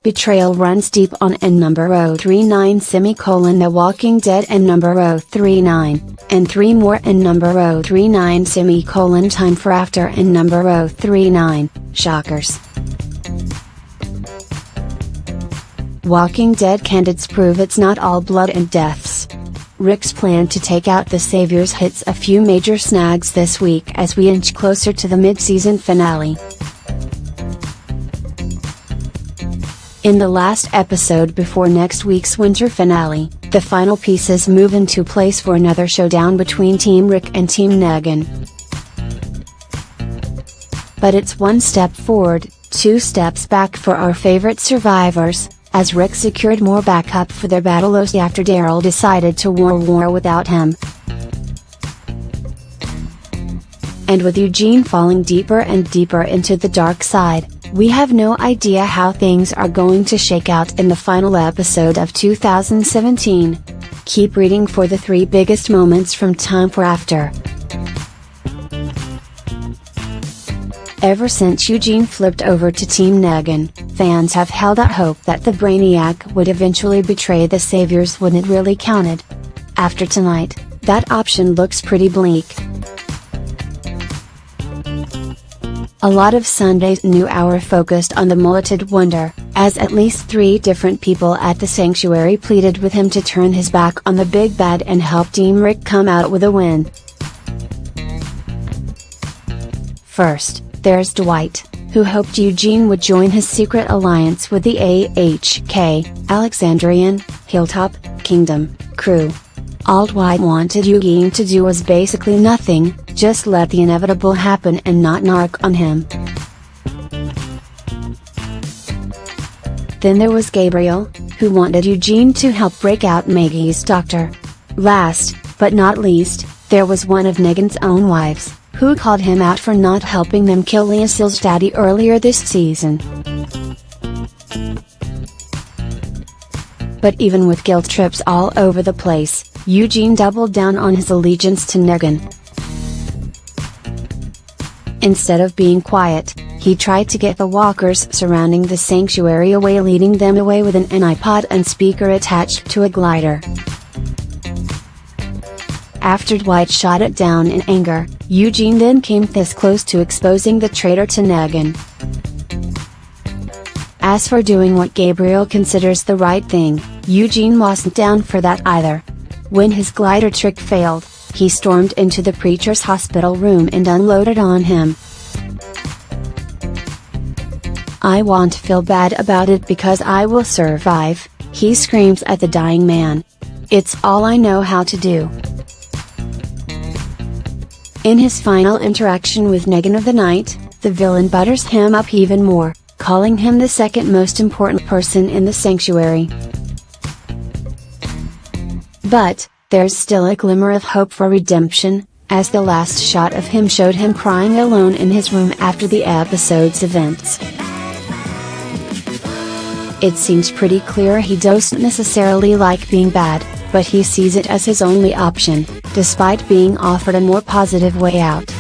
Betrayal runs deep on N number 039 The Walking Dead N number 039, and 3 more N number 039 Time for After N number 039, shockers. Walking Dead candidates prove it's not all blood and deaths. Rick's plan to take out the Saviors hits a few major snags this week as we inch closer to the mid-season finale. In the last episode before next week's winter finale, the final pieces move into place for another showdown between Team Rick and Team Negan. But it's one step forward, 2 steps back for our favorite survivors, as Rick secured more backup for their battle after Daryl decided to war without him. And with Eugene falling deeper and deeper into the dark side, we have no idea how things are going to shake out in the final episode of 2017. Keep reading for the 3 biggest moments from Time for After. Ever since Eugene flipped over to Team Negan, fans have held out hope that the Brainiac would eventually betray the Saviors when it really counted. After tonight, that option looks pretty bleak. A lot of Sunday's New Hour focused on the mulleted wonder, as at least 3 different people at the Sanctuary pleaded with him to turn his back on the big bad and help Team Rick come out with a win. First, there's Dwight, who hoped Eugene would join his secret alliance with the AHK, Alexandrian, Hilltop, Kingdom, crew. All Dwight wanted Eugene to do was basically nothing, just let the inevitable happen and not narc on him. Then there was Gabriel, who wanted Eugene to help break out Maggie's doctor. Last, but not least, there was one of Negan's own wives, who called him out for not helping them kill Leosil's daddy earlier this season. But even with guilt trips all over the place, Eugene doubled down on his allegiance to Negan. Instead of being quiet, he tried to get the walkers surrounding the Sanctuary away, leading them away with an iPod and speaker attached to a glider. After Dwight shot it down in anger, Eugene then came this close to exposing the traitor to Negan. As for doing what Gabriel considers the right thing, Eugene wasn't down for that either. When his glider trick failed, he stormed into the preacher's hospital room and unloaded on him. "I won't feel bad about it because I will survive," he screams at the dying man. "It's all I know how to do." In his final interaction with Negan of the night, the villain butters him up even more, calling him the second most important person in the Sanctuary. But, there's still a glimmer of hope for redemption, as the last shot of him showed him crying alone in his room after the episode's events. It seems pretty clear he doesn't necessarily like being bad, but he sees it as his only option, despite being offered a more positive way out.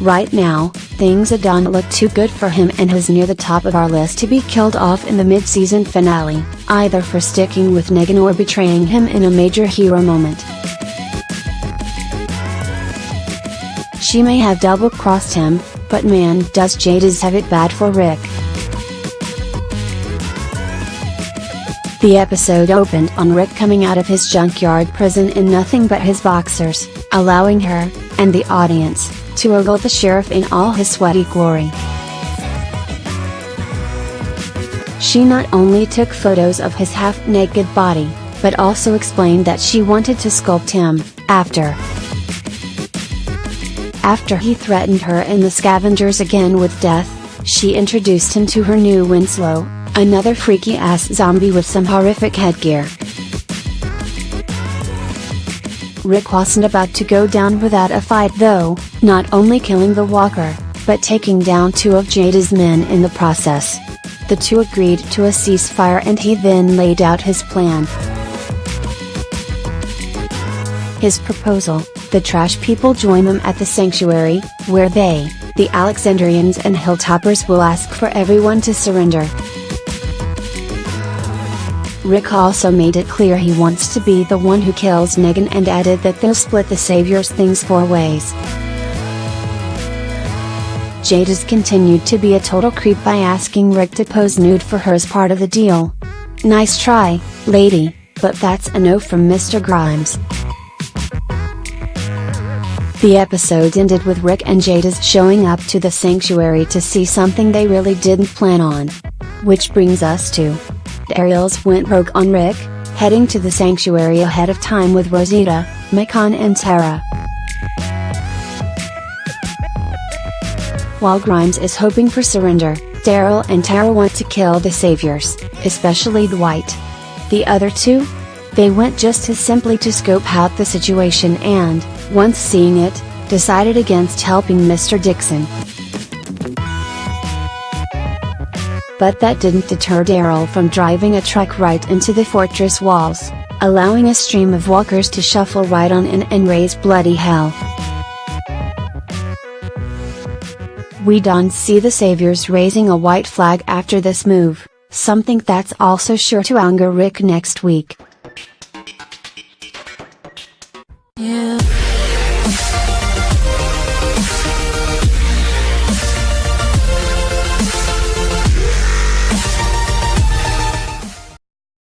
Right now, things don't look too good for him, and he's near the top of our list to be killed off in the mid-season finale, either for sticking with Negan or betraying him in a major hero moment. She may have double-crossed him, but man does Jadis have it bad for Rick. The episode opened on Rick coming out of his junkyard prison in nothing but his boxers, allowing her, and the audience, to ogle the sheriff in all his sweaty glory. She not only took photos of his half-naked body, but also explained that she wanted to sculpt him, after he threatened her and the scavengers again with death, she introduced him to her new Winslow, another freaky-ass zombie with some horrific headgear. Rick wasn't about to go down without a fight though, not only killing the walker, but taking down 2 of Jada's men in the process. The 2 agreed to a ceasefire and he then laid out his plan. His proposal: the trash people join them at the Sanctuary, where they, The Alexandrians and Hilltoppers will ask for everyone to surrender. Rick also made it clear he wants to be the one who kills Negan and added that they'll split the Savior's things 4 ways. Jada's continued to be a total creep by asking Rick to pose nude for her as part of the deal. Nice try, lady, but that's a no from Mr. Grimes. The episode ended with Rick and Jada's showing up to the sanctuary to see something they really didn't plan on. Which brings us to Daryl's went rogue on Rick, heading to the sanctuary ahead of time with Rosita, Macon and Tara. While Grimes is hoping for surrender, Daryl and Tara want to kill the Saviors, especially Dwight. The other two? They went just as simply to scope out the situation and, once seeing it, decided against helping Mr. Dixon. But that didn't deter Daryl from driving a truck right into the fortress walls, allowing a stream of walkers to shuffle right on in and raise bloody hell. We don't see the Saviors raising a white flag after this move, something that's also sure to anger Rick next week. Yeah.